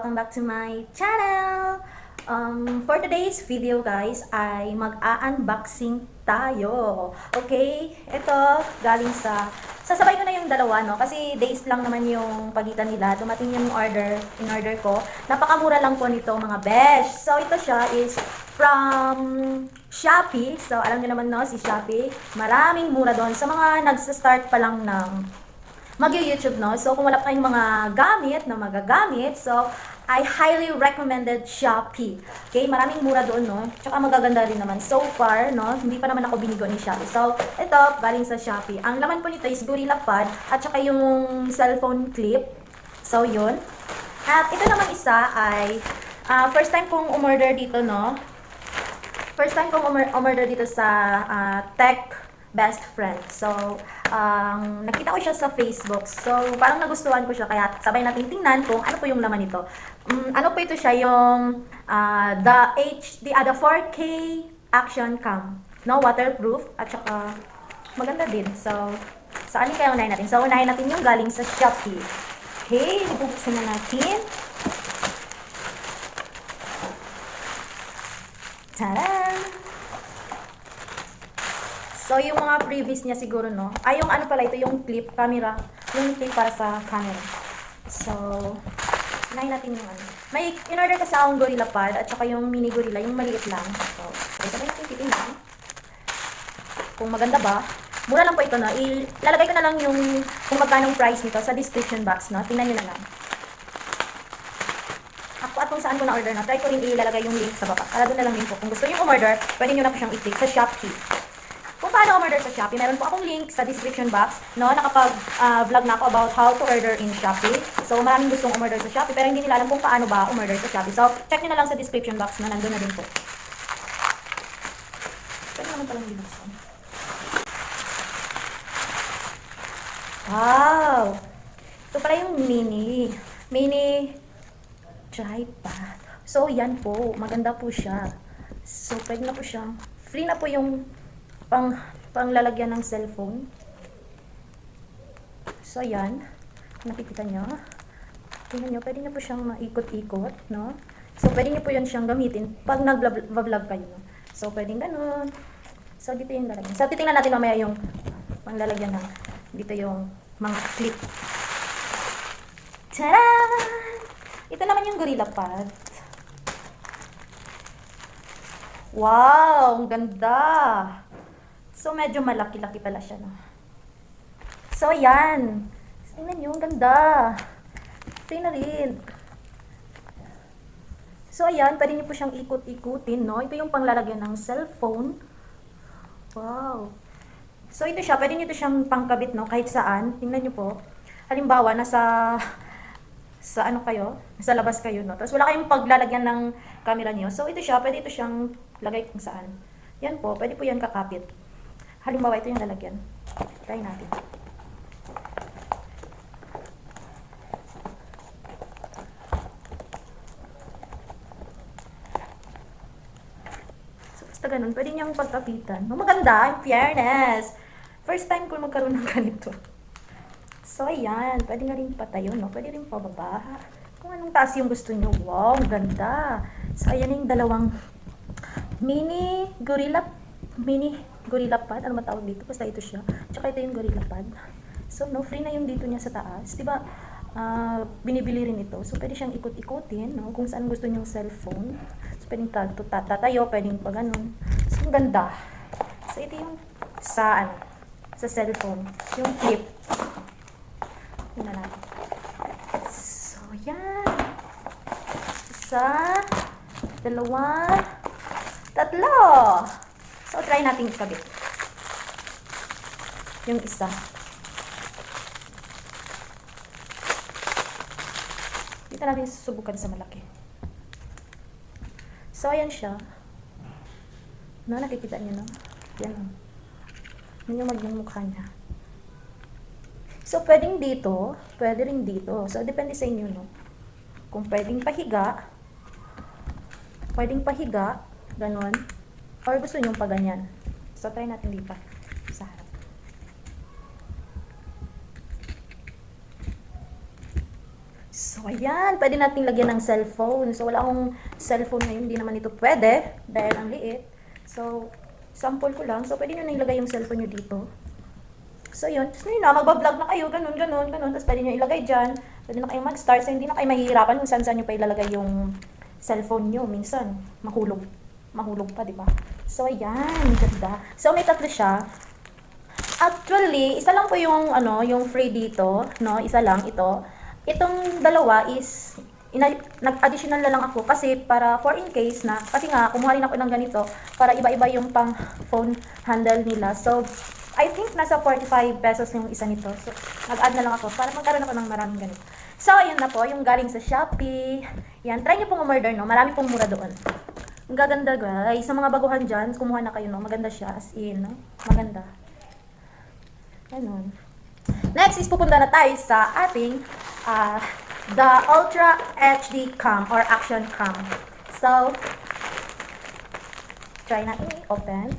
welcome back to my channel! For today's video guys ay mag-a-unboxing tayo. Okay? Ito galing sasabay ko na yung dalawa, no? Kasi days lang naman yung pagitan nila. Dumating yung in-order ko. Napakamura lang po nito mga besh. So ito siya is from Shopee. So alam niyo naman no, si Shopee. Maraming mura doon sa mga nagsa-start pa lang ng mag-YouTube, no? So, kung wala pa kayong mga gamit na magagamit, so, I highly recommended Shopee. Okay? Maraming mura doon, no? Tsaka magaganda rin naman. So far, no? Hindi pa naman ako binigo ni Shopee. So, ito, galing sa Shopee. Ang laman po nito is gorillapod at tsaka yung cellphone clip. So, yun. At ito naman isa ay, first time kong umorder dito, no? First time kong umorder dito sa Tech Best Friend. So, nakita ko siya sa Facebook. So, parang nagustuhan ko siya. Kaya sabay natin tingnan kung ano po yung laman nito. Ano po ito siya, yung the 4K action cam. No, waterproof. At saka, maganda din. So, saan kaya unahin natin? So, unahin natin yung galing sa Shopee. Okay, bubuksan na natin. Taran! So, yung mga previous niya siguro, no? Ay, yung ano pala, ito yung clip, camera. Yung clip para sa camera. So, unahin natin yung ano. May in-order kasi akong gorillapod at saka yung mini gorilla, yung maliit lang. So, sabay natin titingnan. Kung maganda ba. Mura lang po ito, no? Ilalagay ko na lang yung kung magkano price nito sa description box, no? Tingnan nyo na lang. Ako at kung saan ko na-order na, try ko rin ilalagay yung link sa baba. Para doon na lang din po. Kung gusto nyo umorder, pwede nyo na po siyang i-click sa Shopee. Kung paano umorder sa Shopee, meron po akong link sa description box, no? Nakapag-vlog na ako about how to order in Shopee. So, maraming gustong umorder sa Shopee, pero hindi nila alam kung paano ba umorder sa Shopee. So, check nyo na lang sa description box na nandun na din po. Pwede naman palang binuksan. Wow! Ito pala yung mini tripod. So, yan po. Maganda po siya. So, pwede na po siyang, free na po yung panglalagyan ng cellphone. So, yan. Nakikita nyo. Tingnan nyo, pwede nyo po siyang maikot-ikot, no? So, pwede nyo po yan siyang gamitin pag nag-vlog kayo, no? So, pwedeng ganun. So, dito yung lalagyan. So, titingnan natin mamaya yung panglalagyan ng dito yung mga clip. Tadaan! Ito naman yung gorillapod. Wow! Ang ganda! So, medyo malaki-laki pala siya, no? So, yan. Tingnan nyo, ang ganda. Tingnan rin. So, ayan. Pwede nyo po siyang ikot-ikutin, no? Ito yung panglalagyan ng cellphone. Wow. So, ito siya. Pwede nyo ito siyang pangkabit, no? Kahit saan. Tingnan nyo po. Halimbawa, nasa ano kayo? Nasa labas kayo, no? Tapos, wala kayong paglalagyan ng camera nyo. So, ito siya. Pwede ito siyang lagay kung saan. Yan po. Pwede po yan kakapit. Halimbawa, ito yung lalagyan. Try natin. So, basta ganun. Pwede niyang pagkapitan. Maganda, in fairness. First time ko magkaroon ng ganito. So, ayan. Pwede nga rin patayo, no? Pwede rin pababa. Kung anong taas yung gusto nyo. Wow, ganda. So, ayan yung dalawang mini gorillapod, ano matawag dito? Basta ito siya. Tsaka ito yung gorillapod. So, no, free na yung dito niya sa taas. Diba, binibili rin ito. So, pwede siyang ikot-ikutin, no? Kung saan gusto niyong cellphone. So, pwedeng tatayo, pwedeng pa ganun. So, ang ganda. So, ito yung sa cellphone. Yung clip. Tingnan natin. So, yan. Isa, dalawa, tatlo. So, try natin ikabit. Yung isa. Dito natin susubukan sa malaki. So, ayan siya. No, nakikita niyo, no? Yan, no? Yan yung maging mukha niya. So, pwedeng dito, pwede rin dito. So, depende sa inyo, no? Kung pwedeng pahiga, ganun. Or gusto nyo pa ganyan. So, try natin dito sa harap. So, ayan. Pwede natin lagyan ng cellphone. So, wala akong cellphone ngayon. Hindi naman ito pwede. Dahil ang liit. So, sample ko lang. So, pwede nyo na ilagay yung cellphone nyo dito. So, yun. Tapos na magbablog na kayo. Ganun. Tapos pwede nyo ilagay dyan. Pwede na kayo mag-start. So, hindi na kayo mahihirapan kung saan nyo pa ilalagay yung cellphone nyo. Minsan, mahulog. Mahulog pa, di ba? So, ayan. Ganda. So, may tatlo siya. Actually, isa lang po yung, yung free dito. No? Isa lang ito. Itong dalawa is nag-additional na lang ako kasi para for in case na, kasi nga kumuha rin ako ng ganito para iba-iba yung pang phone handle nila. So I think nasa 45 pesos yung isa nito. So nag-add na lang ako para magkaroon ako ng maraming ganito. So ayan na po yung galing sa Shopee. Yan, try niyo pong umorder, no? Marami pong mura doon. Ang gaganda, guys. Sa mga baguhan dyan, kumuha na kayo, no? Maganda siya, as in, no? Maganda. Ganun. Next is pupunta na tayo sa ating the Ultra HD Cam or Action Cam. So, try natin i-open.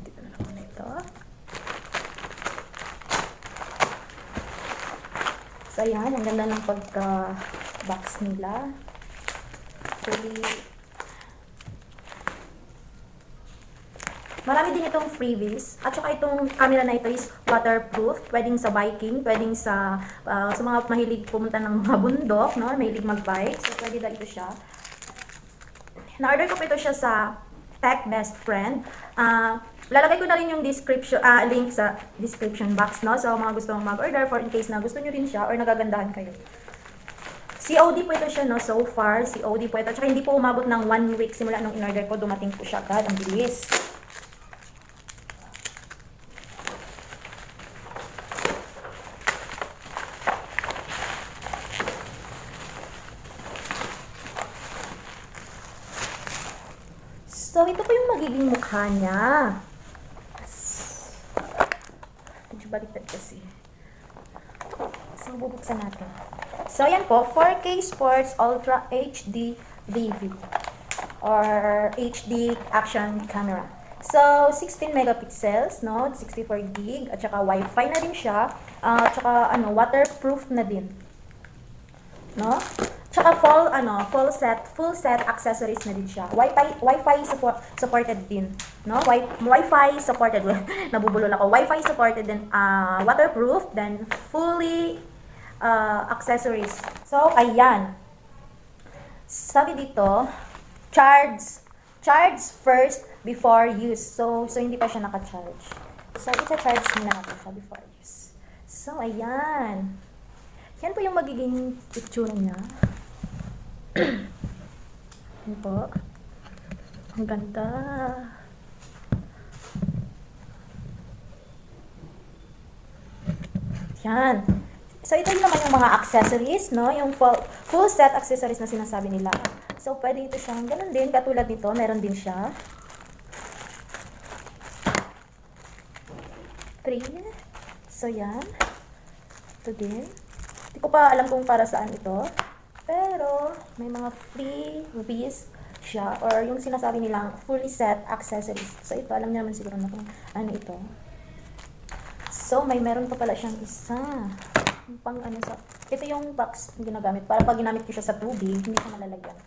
Dito na lang muna ito. So, yan. Ang ganda ng pagka-box nila. Actually, marami din itong freebies. At saka itong camera na ito is waterproof. Pwedeng sa biking, pwedeng sa mga mahilig pumunta ng mga bundok, no? Mahilig mag-bike. So, pwede ito siya. Na-order ko po ito siya sa Tech Best Friend. Lalagay ko na rin yung description, link sa description box, no? So, mga gusto mong mag-order for in case na gusto nyo rin siya or nagagandahan kayo. COD po ito siya, no? So far, COD po ito. At saka hindi po umabot ng 1 week simula nung in-order ko. Dumating po siya agad. Ang bilis. So, ito po yung magiging mukha niya. Medyo baliktad kasi. So, bubuksan natin. So, yan po. 4K Sports Ultra HD DV or HD Action Camera. So, 16 megapixels, no? 64 gig. At saka Wi-Fi na din siya. At saka, waterproof na din. No? Tsaka full set accessories na din siya. Wi-Fi supported din, no? Wi-Fi supported. Nabubulol ako. Wi-Fi supported din, waterproof, then fully accessories. So ayan. Sabi dito, charge first before use. So hindi pa siya naka-charge. So i-charge muna natin siya before use. So ayan. Yan po yung magiging itsura niya. Yan po. Ang ganda. Yan. So, ito naman yung mga accessories, no? Yung full set accessories na sinasabi nila. So, pwede ito siyang ganun din. Katulad nito, meron din siya. 3. So, yan. Ito din. Hindi ko pa alam kung para saan ito. Pero, may mga freebies siya. Or yung sinasabi nilang fully set accessories. So, ito, alam niyo naman siguro na kung ano ito. So, meron pa pala siyang isa. Ito yung box na ginagamit. Para pag ginamit ko siya sa tubig, hindi ko malalagyan.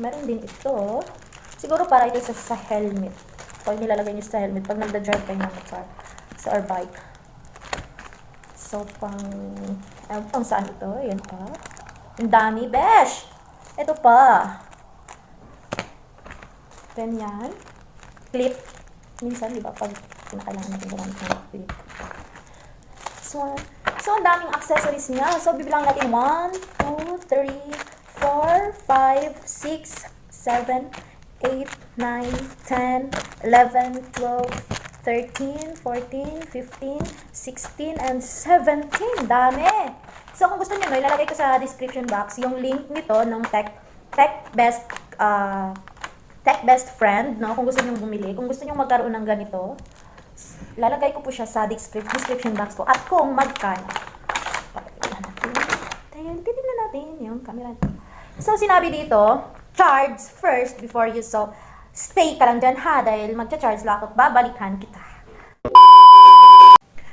Meron din ito. Siguro para ito sa helmet. Pag nilalagay niyo sa helmet, pag nagda-drive kayo ng motor sa or bike. So, pang saan ito? Ayan pa. Ang dami, besh! Ito pa. Ganyan. Clip. Minsan, di ba, pag kinakailangan natin gamit ng clip. So, ang daming accessories niya. So, bibilang natin 1, 2, 3, 4, 5, 6, 7, 8, 9, 10, 11, 12, 13, 14, 15, 16, and 17. Dami! So, kung gusto niyo, ilalagay ko sa description box yung link nito ng Tech Best Friend, no? Kung gusto niyo bumili, kung gusto niyo magkaroon ng ganito, lalagay ko po siya sa description box ko. At kung magkano, titignan natin yung camera. So, sinabi dito, charge first before use. So, stay ka lang dyan ha, dahil magcha-charge lang ako at babalikan kita.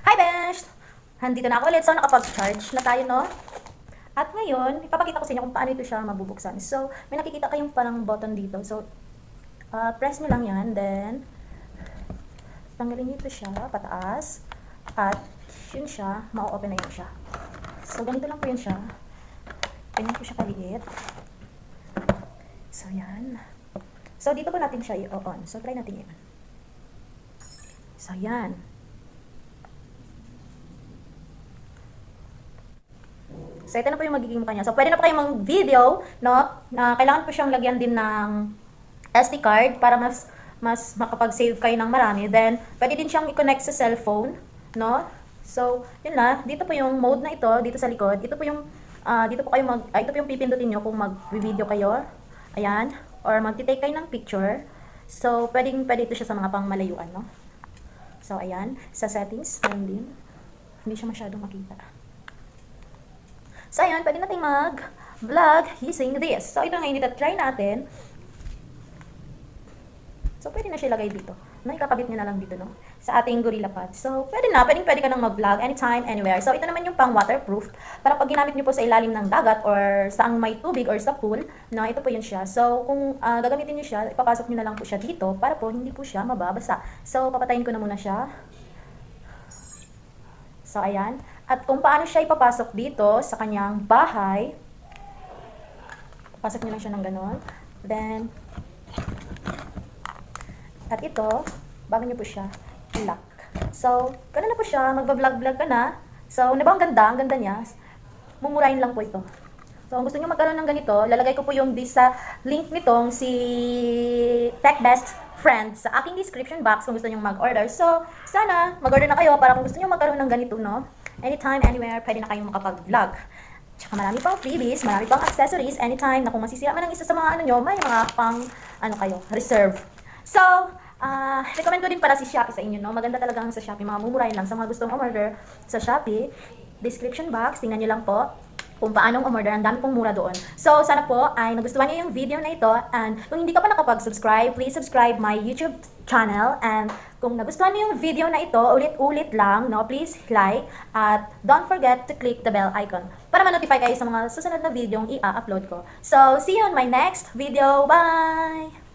Hi Besh! Nandito na ako ulit, so nakapag-charge na tayo, no? At ngayon, ipapakita ko sa inyo kung paano ito siya mabubuksan. So, may nakikita kayong parang button dito. So, press nyo lang yan, then, tanggalin nyo ito siya, pataas, at yun siya, ma-open na yun siya. So, ganito lang po yun siya. Ganyan po siya kaliit. So, yan. So, dito po natin siya i-on. So, try natin yan. So, yan. So, ito na po yung magiging mukha niya. So, pwede na po kayong mag-video, no? Na kailangan po siyang lagyan din ng SD card para mas makapag-save kayo ng marami. Then, pwede din siyang i-connect sa cellphone, no? So, yun na. Dito po yung mode na ito, dito sa likod. Ito po yung, ito po yung pipindutin nyo kung mag-video kayo. Ayan. Or mag-take kayo ng picture. So, pwede ito siya sa mga pangmalayuan, no? So, ayan. Sa settings, meron din. Hindi siya masyadong makita. So, ayan, pwede natin mag-vlog using this. So, ito ngayon, try natin. So, pwede na siya ilagay dito. No, ikakabit nyo na lang dito, no? Sa ating gorillapod. So, pwede ka nang mag-vlog anytime, anywhere. So, ito naman yung pang waterproof. Para pag ginamit nyo po sa ilalim ng dagat or saang may tubig or sa pool, no, ito po yun siya. So, kung gagamitin nyo siya, ipapasok nyo na lang po siya dito para po hindi po siya mababasa. So, papatayin ko na muna siya. So, ayan. At kung paano siya ipapasok dito sa kanyang bahay, papasok nyo lang siya ng ganon. Then, at ito, bago nyo po siya i-lock. So, gano'n na po siya, magbablog-vlog ka na. So, diba ang ganda niya. Mumurahin lang po ito. So, kung gusto nyo magkaroon ng ganito, lalagay ko po yung sa link nitong si Tech Best Friend sa aking description box kung gusto nyo mag-order. So, sana mag-order na kayo para kung gusto nyo magkaroon ng ganito, no? Anytime, anywhere, pwede na kayong makapag-vlog. Tsaka marami pang freebies, marami pang accessories, anytime na kung masisira man ang isa sa mga nyo, may mga pang, reserve. So, recommend ko din para si Shopee sa inyo, no? Maganda talaga sa Shopee, mga mumurahin lang sa mga gustong umorder sa Shopee. Description box, tingnan nyo lang po kung paanong umorder, ang dami pong mura doon. So, sana po ay nagustuhan niyo yung video na ito, and kung hindi ka pa nakapag-subscribe, please subscribe my YouTube channel, and kung nagustuhan niyo yung video na ito, ulit-ulit lang, no? Please like, at don't forget to click the bell icon para ma-notify kayo sa mga susunod na video yung i-upload ko. So, see you on my next video. Bye!